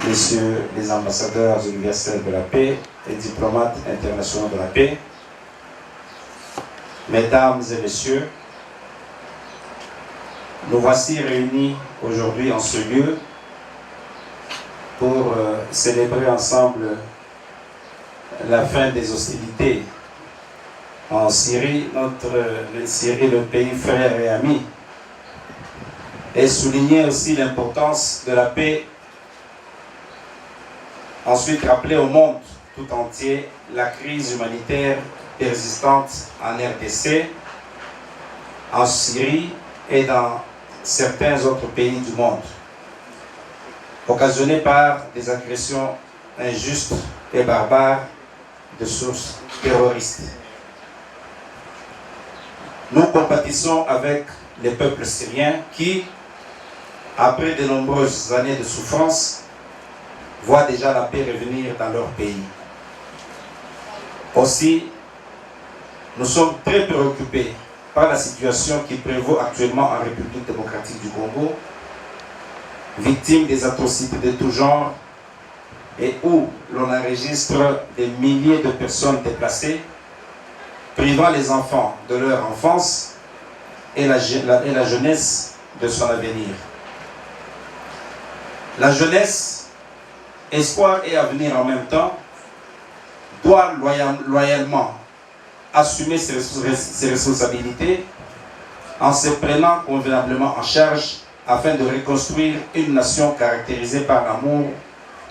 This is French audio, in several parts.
messieurs les ambassadeurs universels de la paix et diplomates internationaux de la paix, mesdames et messieurs, nous voici réunis aujourd'hui en ce lieu pour célébrer ensemble la fin des hostilités en Syrie, Syrie, le pays frère et ami, et souligner aussi l'importance de la paix. Ensuite, rappeler au monde tout entier la crise humanitaire persistante en RDC, en Syrie et dans certains autres pays du monde, occasionnée par des agressions injustes et barbares de sources terroristes. Nous compatissons avec les peuples syriens qui, après de nombreuses années de souffrance, voient déjà la paix revenir dans leur pays. Aussi, nous sommes très préoccupés par la situation qui prévaut actuellement en République démocratique du Congo, victime des atrocités de tout genre et où l'on enregistre des milliers de personnes déplacées, privant les enfants de leur enfance et la jeunesse de son avenir. La jeunesse, espoir et avenir en même temps, doit loyalement assumer ses responsabilités en se prenant convenablement en charge afin de reconstruire une nation caractérisée par l'amour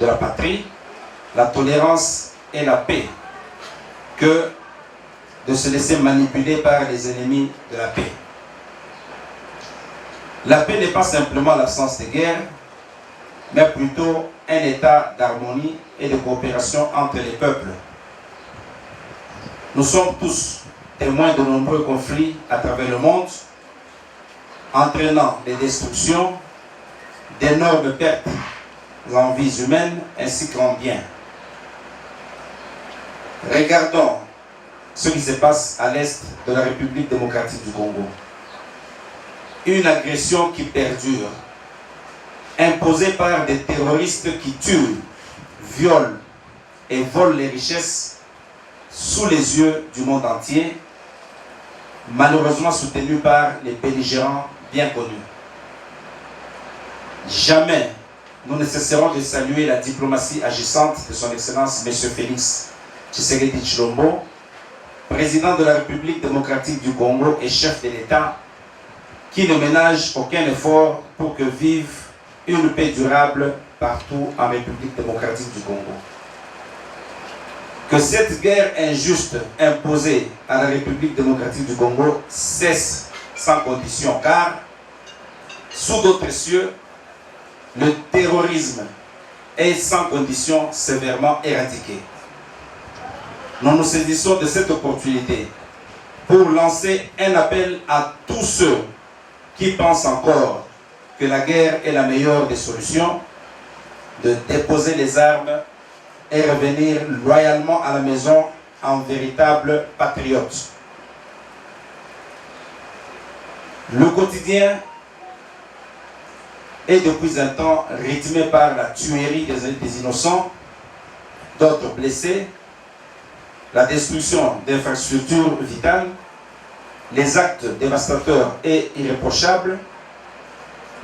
de la patrie, la tolérance et la paix, que de se laisser manipuler par les ennemis de la paix. La paix n'est pas simplement l'absence de guerre, mais plutôt un état d'harmonie et de coopération entre les peuples. Nous sommes tous témoins de nombreux conflits à travers le monde, entraînant des destructions, d'énormes pertes en vies humaines ainsi qu'en biens. Regardons ce qui se passe à l'est de la République démocratique du Congo. Une agression qui perdure, imposée par des terroristes qui tuent, violent et volent les richesses sous les yeux du monde entier, malheureusement soutenue par les belligérants bien connus. Jamais nous ne cesserons de saluer la diplomatie agissante de son Excellence M. Félix Tshisekedi Tshilombo, président de la République démocratique du Congo et chef de l'État, qui ne ménage aucun effort pour que vive une paix durable partout en République démocratique du Congo. Que cette guerre injuste imposée à la République démocratique du Congo cesse sans condition, car sous d'autres cieux, le terrorisme est sans condition sévèrement éradiqué. Nous nous saisissons de cette opportunité pour lancer un appel à tous ceux qui pensent encore que la guerre est la meilleure des solutions, de déposer les armes et revenir loyalement à la maison en véritable patriote. Le quotidien est depuis un temps rythmé par la tuerie des innocents, d'autres blessés, la destruction d'infrastructures vitales, les actes dévastateurs et irréprochables,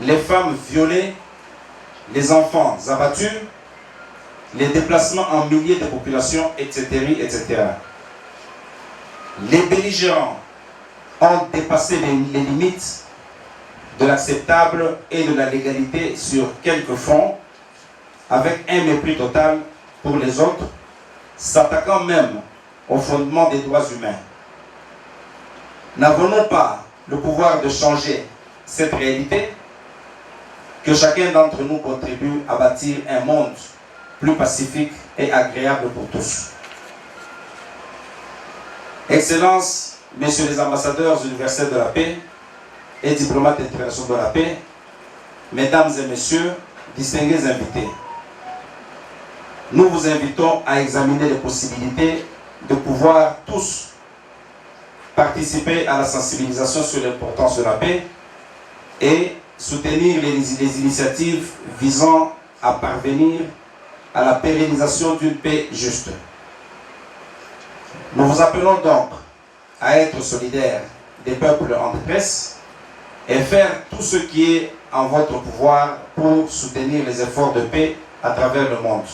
les femmes violées, les enfants abattus, les déplacements en milliers de populations, etc., etc. Les belligérants ont dépassé les limites de l'acceptable et de la légalité sur quelques fronts, avec un mépris total pour les autres, s'attaquant même au fondement des droits humains. N'avons-nous pas le pouvoir de changer cette réalité? Que chacun d'entre nous contribue à bâtir un monde plus pacifique et agréable pour tous. Excellences, messieurs les ambassadeurs universels de la paix et diplomates internationaux de la paix, mesdames et messieurs, distingués invités, nous vous invitons à examiner les possibilités de pouvoir tous participer à la sensibilisation sur l'importance de la paix et soutenir les initiatives visant à parvenir à la pérennisation d'une paix juste. Nous vous appelons donc à être solidaires des peuples en détresse et faire tout ce qui est en votre pouvoir pour soutenir les efforts de paix à travers le monde.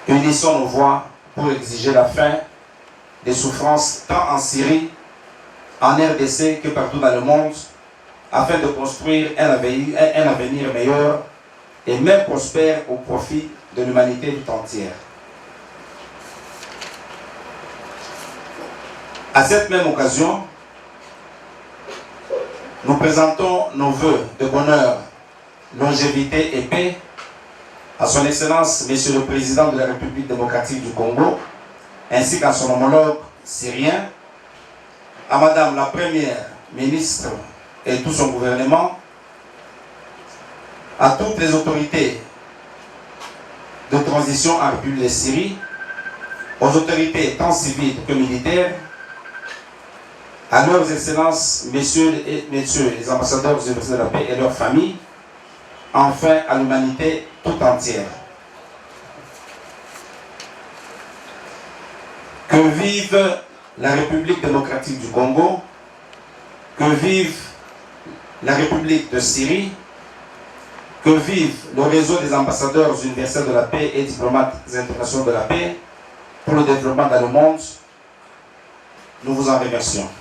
Unissons nos voix pour exiger la fin des souffrances tant en Syrie, en RDC que partout dans le monde, afin de construire un avenir meilleur et même prospère au profit de l'humanité tout entière. À cette même occasion, nous présentons nos vœux de bonheur, longévité et paix à son Excellence, Monsieur le Président de la République démocratique du Congo, ainsi qu'à son homologue syrien, à Madame la Première ministre et tout son gouvernement, à toutes les autorités de transition en République de Syrie, aux autorités tant civiles que militaires, à leurs excellences, messieurs les ambassadeurs des universités de la paix et leurs familles, enfin à l'humanité tout entière. Que vive la République démocratique du Congo, que vive la République de Syrie, que vive le réseau des ambassadeurs universels de la paix et diplomates internationaux de la paix pour le développement dans le monde. Nous vous en remercions.